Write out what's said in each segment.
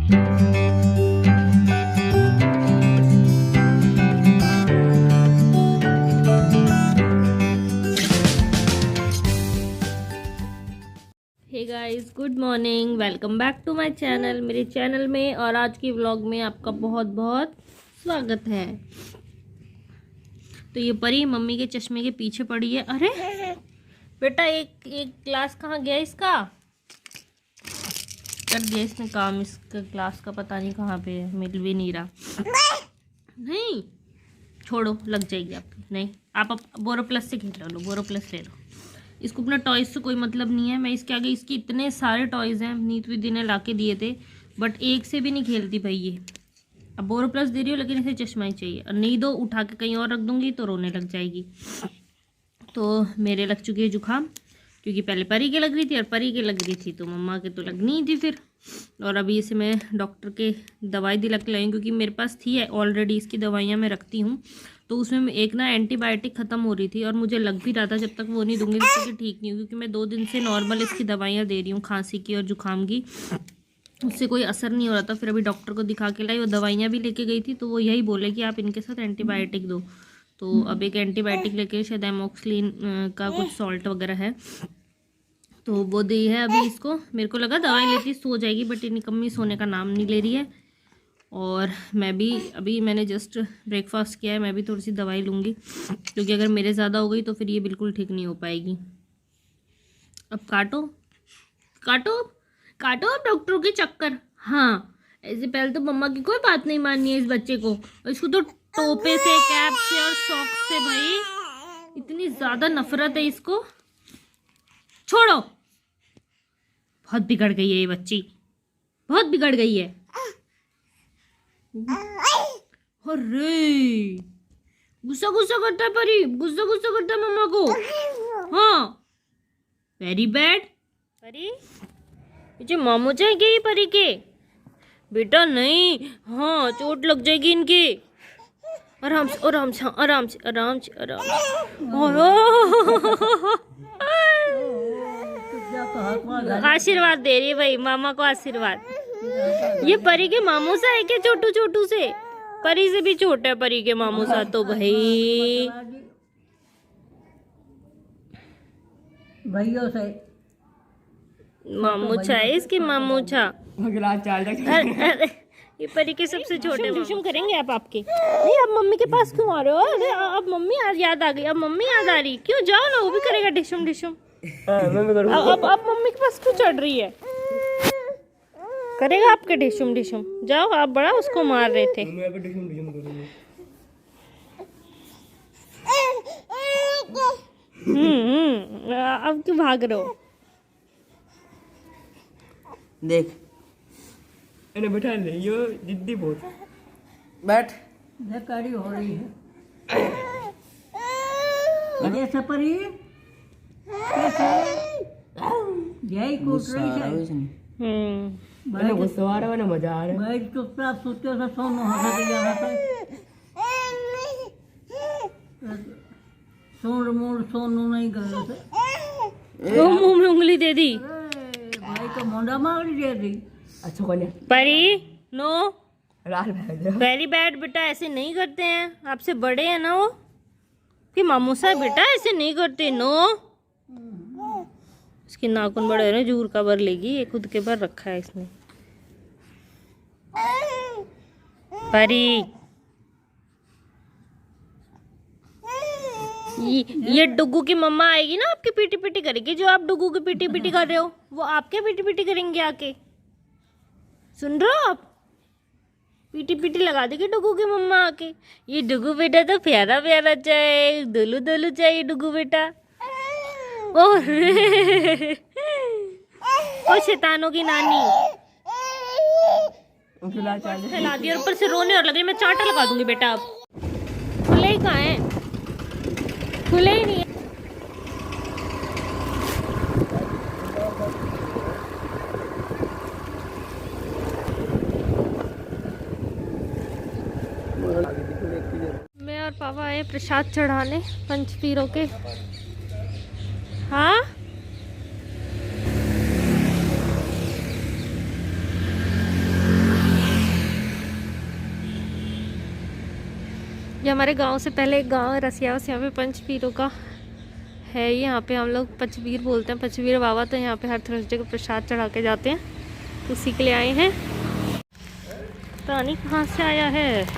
Hey guys, good morning, welcome back to my channel, मेरे channel में। और आज की व्लॉग में आपका बहुत बहुत स्वागत है। तो ये परी मम्मी के चश्मे के पीछे पड़ी है। अरे बेटा, एक ग्लास कहाँ गया इसका? कर दिया इसने काम, इसका ग्लास का पता नहीं कहाँ पे है, मिल भी नहीं रहा। नहीं छोड़ो, लग जाएगी आपकी। नहीं, आप बोरोप्लस से खेल लो, बोरोप्लस ले लो। इसको अपना टॉयज से कोई मतलब नहीं है। मैं इसके आगे, इसके इतने सारे टॉयज हैं, नीत विधि ने ला के दिए थे, बट एक से भी नहीं खेलती भाई ये। अब बोरोप्लस दे रही हो लेकिन इसे चश्मा ही चाहिए, और नहीं दो उठा के कहीं और रख दूंगी तो रोने लग जाएगी। तो मेरे लग चुकी है जुकाम, क्योंकि पहले परी के लग रही थी और परी के लग रही थी तो मम्मा के तो लगनी ही थी फिर। और अभी इसे मैं डॉक्टर के दवाई दिला के लाई, क्योंकि मेरे पास थी ऑलरेडी इसकी दवाइयाँ मैं रखती हूँ। तो उसमें एक ना एंटीबायोटिक ख़त्म हो रही थी और मुझे लग भी रहा था जब तक वो नहीं दूंगी तब तक ठीक नहीं हुई, क्योंकि मैं 2 दिन से नॉर्मल इसकी दवाइयाँ दे रही हूँ, खांसी की और जुकाम की। उससे कोई असर नहीं हो रहा था। फिर अभी डॉक्टर को दिखा के लाई, वो दवाइयाँ भी लेके गई थी, तो वो यही बोले कि आप इनके साथ एंटीबायोटिक दो। तो अब एक एंटीबायोटिक लेके, शायद एमोक्सिलिन का कुछ सॉल्ट वगैरह है, तो वो दी है अभी इसको। मेरे को लगा दवाई लेती सो जाएगी, बट ये निकम्मी सोने का नाम नहीं ले रही है। और मैं भी अभी, मैंने जस्ट ब्रेकफास्ट किया है, मैं भी थोड़ी सी दवाई लूँगी, क्योंकि अगर मेरे ज़्यादा हो गई तो फिर ये बिल्कुल ठीक नहीं हो पाएगी। अब काटो काटो काटो अब डॉक्टरों के चक्कर। हाँ, ऐसे पहले तो मम्मा की कोई बात नहीं माननी है इस बच्चे को, और इसको तो टोपे से, कैप से और सॉक्स से भाई इतनी ज़्यादा नफरत है इसको। छोड़ो, बहुत बिगड़ गई है ये बच्ची, बहुत बिगड़ गई है। अरे गुस्सा गुस्सा करता है परी, गुस्सा गुस्सा करता है मम्मा को। हाँ, वेरी बैड। परी मुझे मामू चाहिए ये परी के बेटा, नहीं। हाँ, चोट लग जाएगी इनके। आराम से आराम से आराम से आराम से आराम से। आशीर्वाद दे रही है भाई, मामा को आशीर्वाद। ये परी के मामू सा है क्या? छोटू छोटू से, परी से भी छोटा है परी के मामू सा तो भाई। भैया से मामू छा है इसके, मामू छा। ये परी के सबसे छोटे। डिशम करेंगे आप आपके? नहीं, अब मम्मी के पास क्यों आ रहे हो? अरे अब मम्मी याद आ गई, अब मम्मी याद आ रही। क्यों, जाओ ना, वो भी करेगा डिशम डिशम। अब मम्मी के पास क्यों चढ़ रही है? करेगा आपके डिशुम डिशुम। जाओ, आप बड़ा उसको मार रहे थे। अब क्यों भाग रहे हो? देख इन्हें बैठा ले, यो जिद्दी बहुत। बैठ। बेकारी हो रही है। अरे सपरी कैसे यही कूट रही है। मैंने गुस्सा आ रहा है ना, मजा आ रहा है। भाई चुपचाप सोचते हो सोनू हंसा के यहाँ पे सोनू नहीं गए थे। वो मुंह में उंगली दे दी। भाई को मुंडा मार दे दी। अच्छा कौन है? परी नो, लाल भाई वेरी बैड बेटा, ऐसे नहीं करते हैं। आपसे बड़े हैं ना वो, कि मामू साहब बेटा ऐसे नहीं करते। नो, इसके नाखून बड़े हो रहे, जूर का भर लेगी, ये खुद के भर रखा है इसने। परी ये डुगू की मम्मा आएगी ना, आपकी पीटी पीटी करेगी। जो आप डुगू की पीटी पीटी कर रहे हो, वो आपके पीटी पीटी करेंगे आके। सुन रहे हो आप? पीटी पीटी लगा देगी डुगू की मम्मा आके। ये डुगू बेटा तो प्यारा प्यारा चाहिए, दुलू दुलू चाहिए डुगू बेटा। ओ शैतानों की नानी फैला दी, और ऊपर से रोने और लगे। मैं चांटा लगा दूंगी बेटा। अब खुले ही कहाँ है? खुले ही नहीं है। मैं और पापा आए प्रसाद चढ़ाने पंचपीरों के। हाँ, ये हमारे गांव से पहले एक गांव है रसियावस, यहाँ पे पंचपीरों का है। यहाँ पे हम लोग पचवीर बोलते हैं, पचवीर बाबा। तो यहाँ पे हर थर्सडे को प्रसाद चढ़ा के जाते हैं, तो उसी के लिए आए हैं। पानी कहाँ से आया है?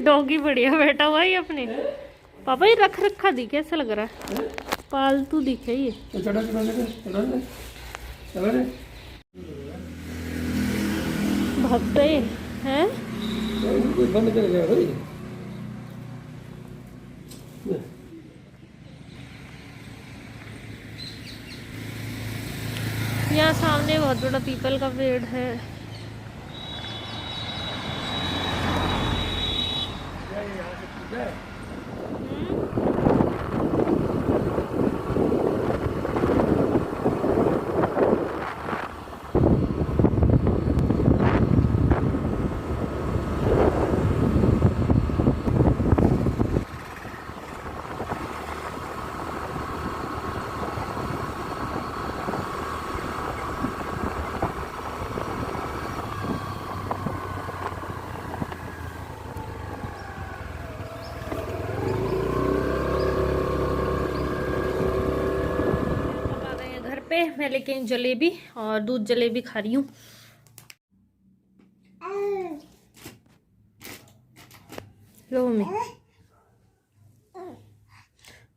डॉगी बढ़िया बैठा हुआ है अपने। पापा ये रख रखा दिखे, ऐसा लग रहा है पालतू दिखे ये। भागते हैं। यहाँ सामने बहुत बड़ा पीपल का पेड़ है। मैं लेके आई जलेबी और दूध जलेबी खा रही हूँ। लो मम्मी,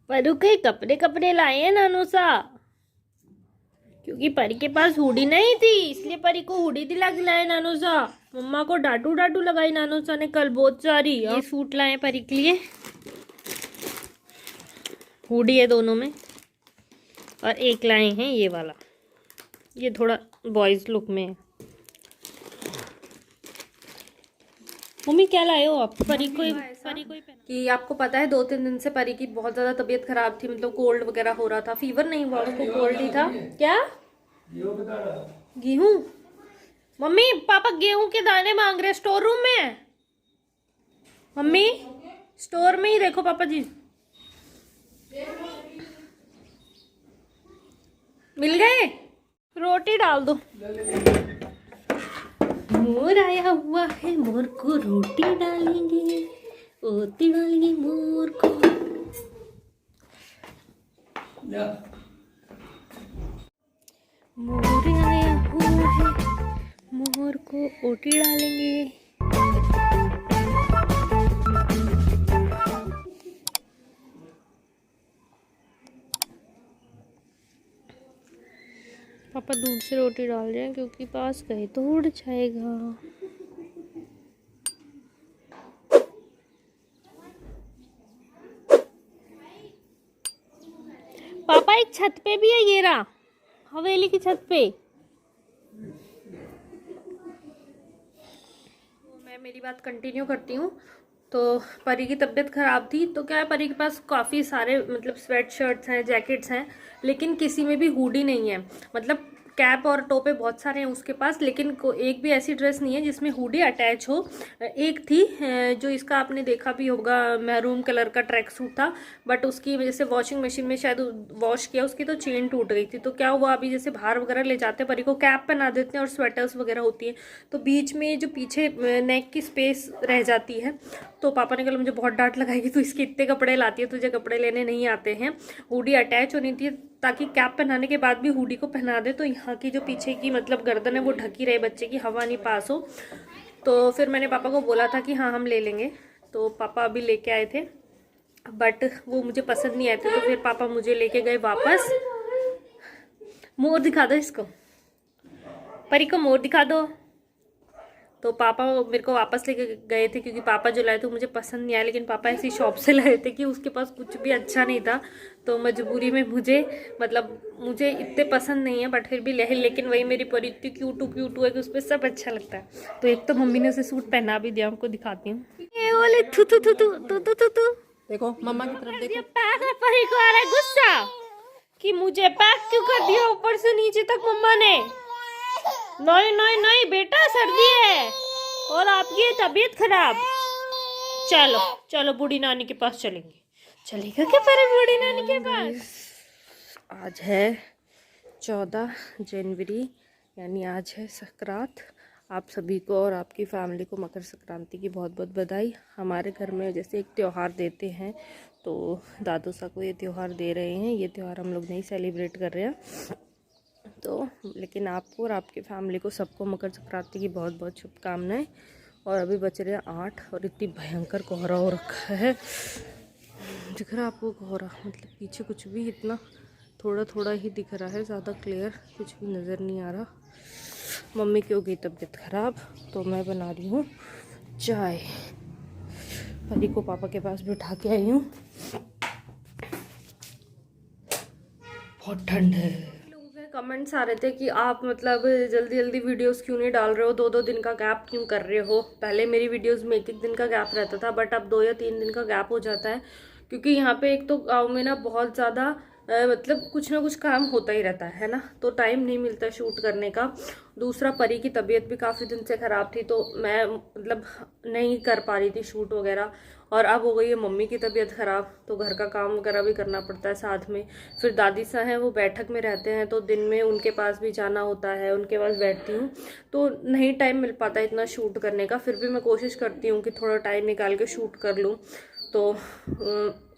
परू के कपड़े कपड़े लाए हैं नानू सा, क्योंकि परी के पास हुडी नहीं थी, इसलिए परी को हुडी दिला के लाए नानू सा। मम्मा को डाटू डाटू लगाई नानू सा ने कल बहुत सारी। ये सूट लाए परी के लिए, हुडी है दोनों में, और एक लाए हैं ये वाला, ये थोड़ा बॉयज लुक में है। मम्मी क्या लाए हो आप? परी को कि आपको पता है 2-3 दिन से परी की बहुत ज़्यादा तबीयत खराब थी, मतलब कोल्ड वगैरह हो रहा था। फीवर नहीं हुआ उसको, कोल्ड ही था। क्या गेहूं? मम्मी पापा गेहूं के दाने मांग रहे स्टोर रूम में। मम्मी स्टोर में ही देखो पापा जी, मिल गए। रोटी डाल दो। मोर आया हुआ है, मोर को रोटी डालेंगे, रोटी डालेंगे मोर को। मोर आया हुआ है, मोर को रोटी डालेंगे। पापा दूध से रोटी डाल रहे हैं, क्योंकि पास गए तो उड़ जाएगा। पापा एक छत पे भी है, ये रहा हवेली की छत पे। मैं मेरी बात कंटिन्यू करती हूँ। तो परी की तबीयत ख़राब थी, तो क्या है, परी के पास काफ़ी सारे मतलब स्वेट शर्ट्स हैं, जैकेट्स हैं, लेकिन किसी में भी हुडी नहीं है। मतलब कैप और टोपे बहुत सारे हैं उसके पास, लेकिन एक भी ऐसी ड्रेस नहीं है जिसमें हुडी अटैच हो। एक थी जो इसका आपने देखा भी होगा, मैरून कलर का ट्रैक सूट था, बट उसकी वजह से वॉशिंग मशीन में शायद वॉश किया, उसकी तो चेन टूट गई थी। तो क्या हुआ, अभी जैसे बाहर वगैरह ले जाते हैं परी को, कैप पहना देते हैं और स्वेटर्स वगैरह होती हैं, तो बीच में जो पीछे नेक की स्पेस रह जाती है। तो पापा ने कहा मुझे बहुत डांट लगाएगी, तो इसके इतने कपड़े लाती है, तुझे कपड़े लेने नहीं आते हैं। हुडी अटैच होनी थी, ताकि कैप पहनाने के बाद भी हुडी को पहना दे, तो यहाँ की जो पीछे की मतलब गर्दन है वो ढकी रहे बच्चे की, हवा नहीं पास हो। तो फिर मैंने पापा को बोला था कि हाँ हम ले लेंगे, तो पापा अभी लेके आए थे, बट वो मुझे पसंद नहीं आए थे। तो फिर पापा मुझे लेके गए वापस। मोर दिखा दो इसको, परी को मोर दिखा दो। तो पापा मेरे को वापस लेके गए थे, क्योंकि पापा जो लाए थे मुझे पसंद नहीं आया, लेकिन पापा ऐसी शॉप से लाए थे कि उसके पास कुछ भी अच्छा नहीं था। तो मजबूरी में मुझे इतने पसंद नहीं है, बट फिर भी लेकिन वही मेरी परी इतनी क्यूटू है कि उस पर सब अच्छा लगता है। तो एक तो मम्मी ने उसे सूट पहना भी दिया, आपको दिखाती हूँ। देखो मम्मा की तरफ देखो। परी को आ रहा है गुस्सा कि मुझे पैक क्यों कर दिया ऊपर से नीचे तक मम्मा ने। नहीं बेटा, सर्दी है। और आपकी है तबीयत खराब। चलो चलो बूढ़ी नानी के पास चलेंगे। चलेगा क्या पर बूढ़ी नानी के पास? आज है 14 जनवरी, यानी आज है संक्रांत। आप सभी को और आपकी फैमिली को मकर संक्रांति की बहुत बहुत बधाई। हमारे घर में जैसे एक त्यौहार देते हैं तो दादू सा को ये त्यौहार दे रहे हैं। ये त्यौहार हम लोग नहीं सेलिब्रेट कर रहे हैं तो, लेकिन आपको और आपकी फैमिली को सबको मकर संक्रांति की बहुत बहुत शुभकामनाएं। और अभी बच रहे हैं 8 और इतनी भयंकर कोहरा हो रखा है। दिख रहा है आपको कोहरा? मतलब पीछे कुछ भी इतना थोड़ा थोड़ा ही दिख रहा है, ज़्यादा क्लियर कुछ भी नज़र नहीं आ रहा। मम्मी की हो गई तबीयत ख़राब तो मैं बना रही हूँ चाय। परी को पापा के पास बिठा के आई हूँ। बहुत ठंड है। लोगों के कमेंट्स आ रहे थे कि आप मतलब जल्दी जल्दी वीडियोस क्यों नहीं डाल रहे हो, 2-2 दिन का गैप क्यों कर रहे हो। पहले मेरी वीडियोस में 1-1 दिन का गैप रहता था, बट अब 2 या 3 दिन का गैप हो जाता है क्योंकि यहाँ पे एक तो गाँव में ना बहुत ज़्यादा मतलब कुछ ना कुछ काम होता ही रहता है ना, तो टाइम नहीं मिलता शूट करने का। दूसरा परी की तबीयत भी काफ़ी दिन से ख़राब थी तो मैं मतलब नहीं कर पा रही थी शूट वगैरह। और अब हो गई है मम्मी की तबीयत ख़राब तो घर का काम वगैरह भी करना पड़ता है साथ में। फिर दादी सा हैं वो बैठक में रहते हैं तो दिन में उनके पास भी जाना होता है, उनके पास बैठती हूँ तो नहीं टाइम मिल पाता इतना शूट करने का। फिर भी मैं कोशिश करती हूँ कि थोड़ा टाइम निकाल के शूट कर लूँ। तो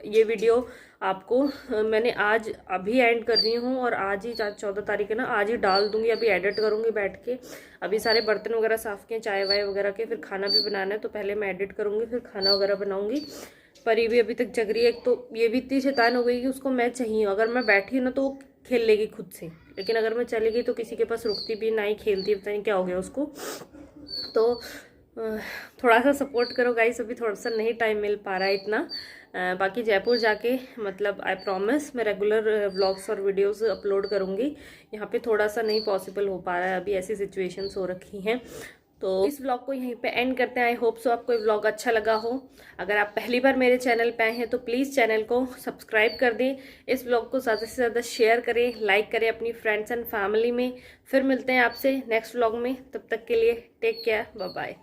ये वीडियो आपको मैंने आज अभी एंड कर रही हूँ और आज ही 14 तारीख है ना, आज ही डाल दूँगी। अभी एडिट करूँगी बैठ के। अभी सारे बर्तन वगैरह साफ़ किए, चाय वाय वगैरह के, फिर खाना भी बनाना है तो पहले मैं एडिट करूँगी फिर खाना वगैरह बनाऊँगी। परी भी अभी तक जग रही है। एक तो ये भी इतनी शैतान हो गई कि उसको मैं चाहिए, अगर मैं बैठी हूँ ना तो वो खेल लेगी खुद से, लेकिन अगर मैं चली गई तो किसी के पास रुकती भी ना ही खेलती, पता नहीं क्या हो गया उसको। तो थोड़ा सा सपोर्ट करो गाइस, अभी थोड़ा सा नहीं टाइम मिल पा रहा है इतना। बाकी जयपुर जाके मतलब आई प्रॉमिस मैं रेगुलर व्लॉग्स और वीडियोस अपलोड करूँगी। यहाँ पे थोड़ा सा नहीं पॉसिबल हो पा रहा है, अभी ऐसी सिचुएशंस हो रखी हैं। तो इस व्लॉग को यहीं पे एंड करते हैं। आई होप सो आपको ये व्लॉग अच्छा लगा हो। अगर आप पहली बार मेरे चैनल पे आए हैं तो प्लीज़ चैनल को सब्सक्राइब कर दें। इस व्लॉग को ज़्यादा से ज़्यादा शेयर करें, लाइक करें अपनी फ्रेंड्स एंड फैमिली में। फिर मिलते हैं आपसे नेक्स्ट व्लॉग में, तब तक के लिए टेक केयर, बाय बाय।